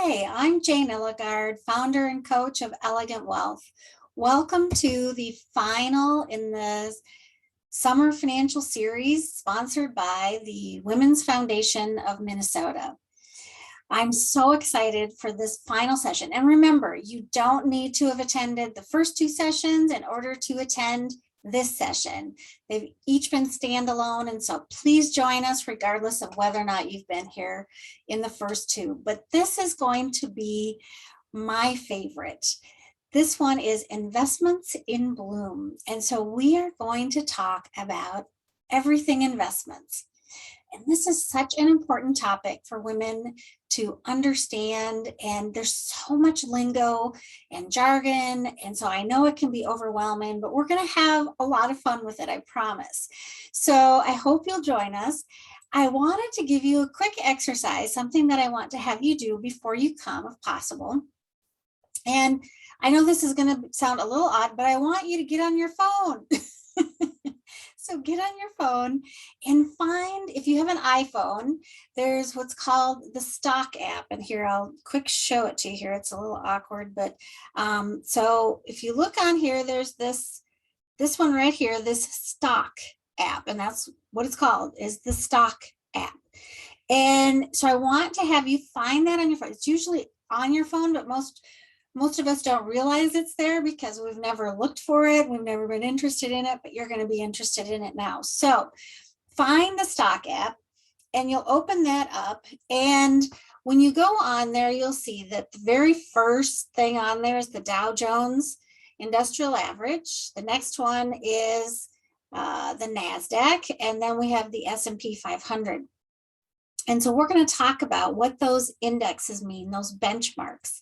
Hi, I'm Jane Illegard, founder and coach of Elegant Wealth. Welcome to the final in the Summer Financial Series sponsored by the Women's Foundation of Minnesota. I'm so excited for this final session. And remember, you don't need to have attended the first two sessions in order to attend this session. They've each been standalone, and so please join us regardless of whether or not you've been here in the first two. But this is going to be my favorite. This one is Investments in Bloom. And so we are going to talk about everything investments. And this is such an important topic for women to understand. And there's so much lingo and jargon. And so I know it can be overwhelming, but we're going to have a lot of fun with it, I promise. So I hope you'll join us. I wanted to give you a quick exercise, something that I want to have you do before you come, if possible. And I know this is going to sound a little odd, but I want you to get on your phone. So get on your phone and find, if you have an iPhone, there's what's called the Stock app. And here, I'll quick show it to you here. It's a little awkward, but so if you look on here, there's this one right here, this Stock app. And that's what it's called, is the Stock app. And so I want to have you find that on your phone. It's usually on your phone, but most of us don't realize it's there because we've never looked for it. We've never been interested in it, but you're going to be interested in it now. So find the Stock app and you'll open that up. And when you go on there, you'll see that the very first thing on there is the Dow Jones Industrial Average. The next one is the NASDAQ. And then we have the S&P 500. And so we're going to talk about what those indexes mean, those benchmarks.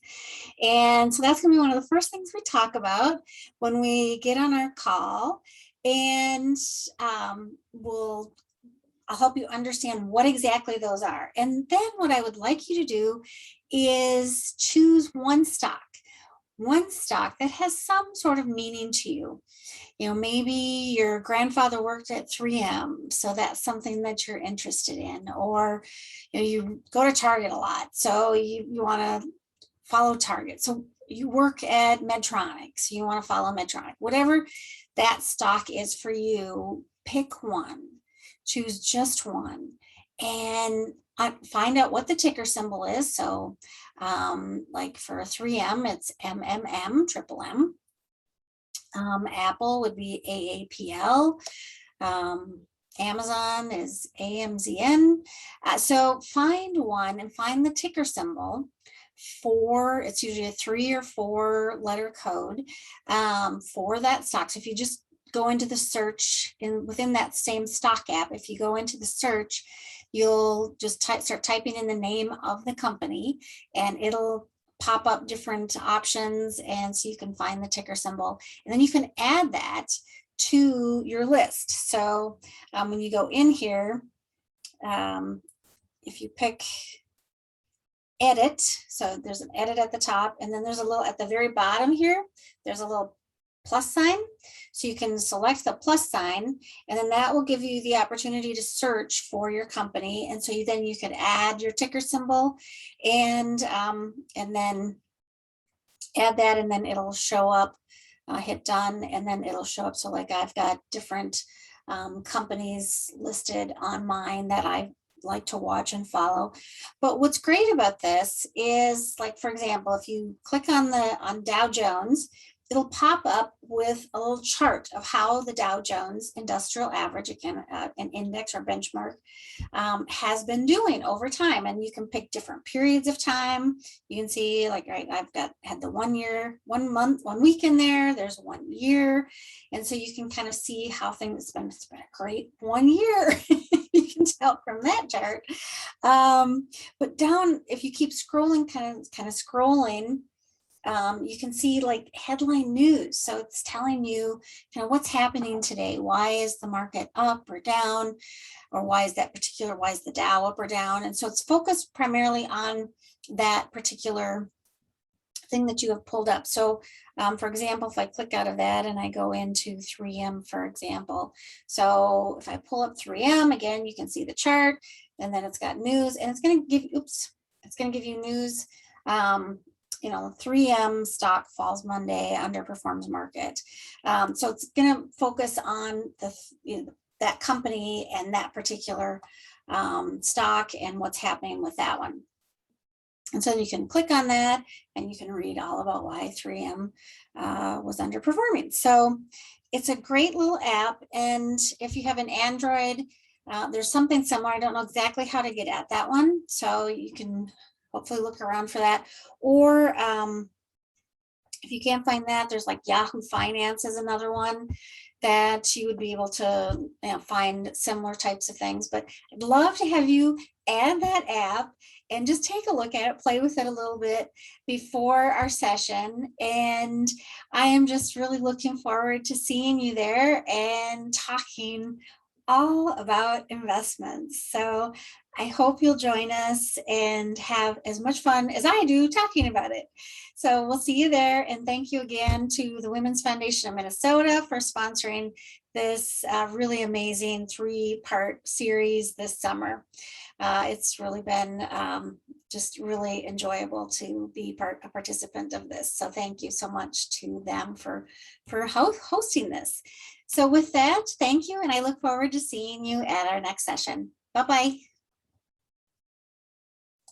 And so that's going to be one of the first things we talk about when we get on our call. And I'll help you understand what exactly those are. And then what I would like you to do is choose one stock that has some sort of meaning to you. You know, maybe your grandfather worked at 3M, so that's something that you're interested in. Or, you know, you go to Target a lot, so you want to follow Target. So you work at Medtronic, so you want to follow Medtronic. Whatever that stock is for you, pick one, choose just one, and find out what the ticker symbol is. So like for 3M, it's MMM, triple M. Apple would be AAPL. Amazon is AMZN. So find one and find the ticker symbol for, it's usually a 3 or 4 letter code for that stock. So if you just go into the search within that same stock app, if you go into the search, you'll just start typing in the name of the company and it'll pop up different options, and so you can find the ticker symbol, and then you can add that to your list. So when you go in here, if you pick edit, so there's an edit at the top, and then there's a little at the very bottom here, there's a little plus sign. So you can select the plus sign, and then that will give you the opportunity to search for your company. And so then you could add your ticker symbol and then add that, and then it'll show up, hit done, and then it'll show up. So like I've got different companies listed on mine that I like to watch and follow. But what's great about this is, like, for example, if you click on Dow Jones, it'll pop up with a little chart of how the Dow Jones Industrial Average, again, an index or benchmark, has been doing over time. And you can pick different periods of time. You can see, like, right, I've had the 1 year, 1 month, 1 week in there. There's 1 year. And so you can kind of see how things, it's been a great 1 year. You can tell from that chart. But down, if you keep scrolling, kind of scrolling, you can see like headline news. So it's telling you, what's happening today. Why is the market up or down? Or why is the Dow up or down? And so it's focused primarily on that particular thing that you have pulled up. So for example, if I click out of that and I go into 3M, for example, so if I pull up 3M, again, you can see the chart, and then it's got news, and it's going to give you, it's going to give you news You know, 3M stock falls Monday, underperforms market. So it's going to focus on that company and that particular stock and what's happening with that one. And so you can click on that and you can read all about why 3M was underperforming. So it's a great little app. And if you have an Android, there's something similar. I don't know exactly how to get at that one. So you can hopefully look around for that. Or if you can't find that, there's like Yahoo Finance is another one that you would be able to find similar types of things. But I'd love to have you add that app and just take a look at it, play with it a little bit before our session. And I am just really looking forward to seeing you there and talking all about investments. So I hope you'll join us and have as much fun as I do talking about it. So we'll see you there. And thank you again to the Women's Foundation of Minnesota for sponsoring this really amazing 3-part series this summer. It's really been just really enjoyable to be a participant of this. So thank you so much to them for hosting this. So with that, thank you. And I look forward to seeing you at our next session. Bye-bye.